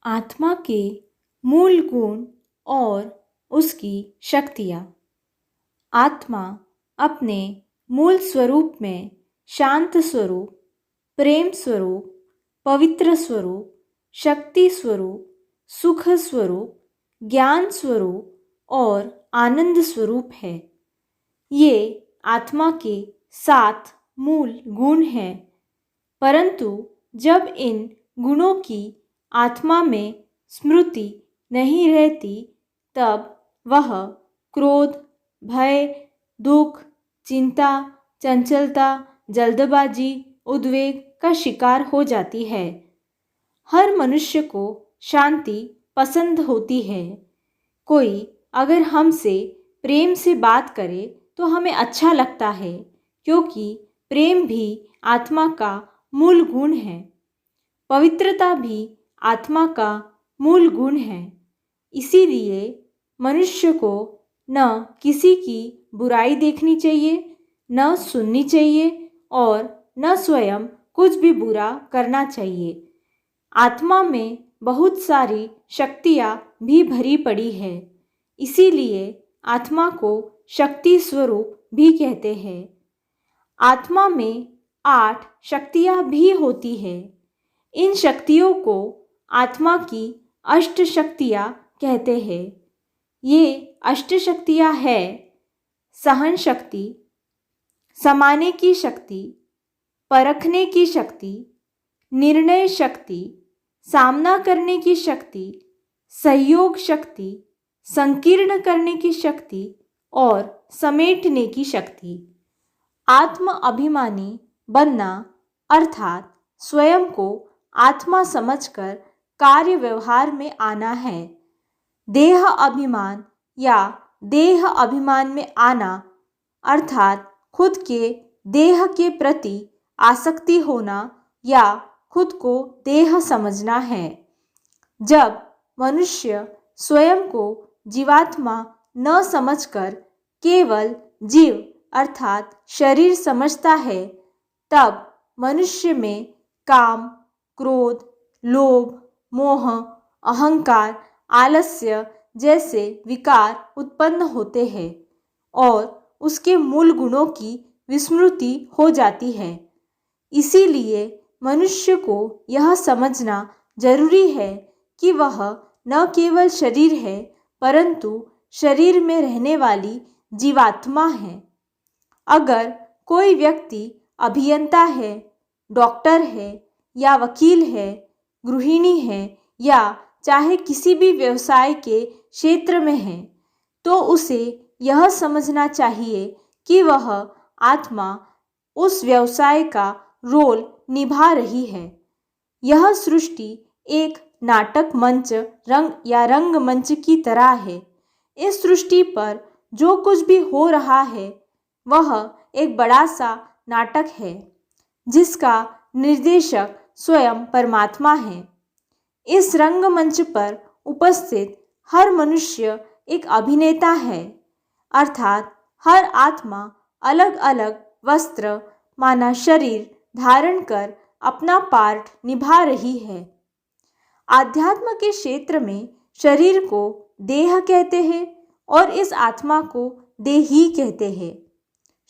आत्मा के मूल गुण और उसकी शक्तियाँ। आत्मा अपने मूल स्वरूप में शांत स्वरूप, प्रेम स्वरूप, पवित्र स्वरूप, शक्ति स्वरूप, सुख स्वरूप, ज्ञान स्वरूप और आनंद स्वरूप है। ये आत्मा के 7 मूल गुण हैं। परंतु जब इन गुणों की आत्मा में स्मृति नहीं रहती, तब वह क्रोध, भय, दुख, चिंता, चंचलता, जल्दबाजी, उद्वेग का शिकार हो जाती है। हर मनुष्य को शांति पसंद होती है। कोई अगर हमसे प्रेम से बात करे तो हमें अच्छा लगता है, क्योंकि प्रेम भी आत्मा का मूल गुण है। पवित्रता भी आत्मा का मूल गुण है। इसीलिए मनुष्य को न किसी की बुराई देखनी चाहिए, न सुननी चाहिए और न स्वयं कुछ भी बुरा करना चाहिए। आत्मा में बहुत सारी शक्तियाँ भी भरी पड़ी है। इसीलिए आत्मा को शक्ति स्वरूप भी कहते हैं। आत्मा में 8 शक्तियाँ भी होती है। इन शक्तियों को आत्मा की अष्ट शक्तियाँ कहते हैं। ये अष्ट शक्तियाँ है सहन शक्ति, समाने की शक्ति, परखने की शक्ति, निर्णय शक्ति, सामना करने की शक्ति, सहयोग शक्ति, संकीर्ण करने की शक्ति और समेटने की शक्ति। आत्म अभिमानी बनना अर्थात स्वयं को आत्मा समझकर कार्य व्यवहार में आना है। देह अभिमान या देह अभिमान में आना अर्थात खुद के देह के प्रति आसक्ति होना या खुद को देह समझना है। जब मनुष्य स्वयं को जीवात्मा न समझकर केवल जीव अर्थात शरीर समझता है, तब मनुष्य में काम, क्रोध, लोभ, मोह, अहंकार, आलस्य जैसे विकार उत्पन्न होते हैं और उसके मूल गुणों की विस्मृति हो जाती है। इसीलिए मनुष्य को यह समझना जरूरी है कि वह न केवल शरीर है, परंतु शरीर में रहने वाली जीवात्मा है। अगर कोई व्यक्ति अभियंता है, डॉक्टर है या वकील है, गृहिणी है या चाहे किसी भी व्यवसाय के क्षेत्र में है, तो उसे यह समझना चाहिए कि वह आत्मा उस व्यवसाय का रोल निभा रही है। यह सृष्टि एक नाटक मंच रंगमंच की तरह है। इस सृष्टि पर जो कुछ भी हो रहा है वह एक बड़ा सा नाटक है, जिसका निर्देशक स्वयं परमात्मा है। इस रंगमंच पर उपस्थित हर मनुष्य एक अभिनेता है, अर्थात हर आत्मा अलग अलग वस्त्र माना शरीर धारण कर अपना पार्ट निभा रही है। आध्यात्म के क्षेत्र में शरीर को देह कहते हैं और इस आत्मा को देही कहते हैं।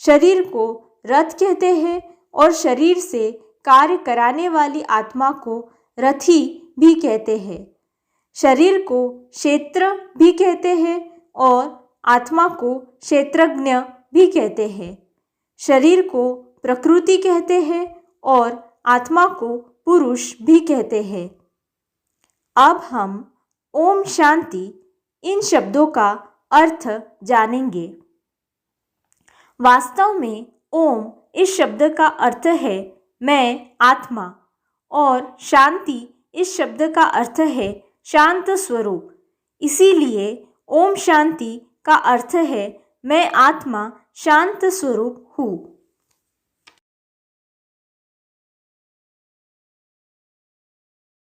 शरीर को रथ कहते हैं और शरीर से कार्य कराने वाली आत्मा को रथी भी कहते हैं। शरीर को क्षेत्र भी कहते हैं और आत्मा को क्षेत्रज्ञ भी कहते हैं। शरीर को प्रकृति कहते हैं और आत्मा को पुरुष भी कहते हैं। अब हम ओम शांति इन शब्दों का अर्थ जानेंगे। वास्तव में ओम इस शब्द का अर्थ है मैं आत्मा और शांति इस शब्द का अर्थ है शांत स्वरूप। इसीलिए ओम शांति का अर्थ है मैं आत्मा शांत स्वरूप हूँ।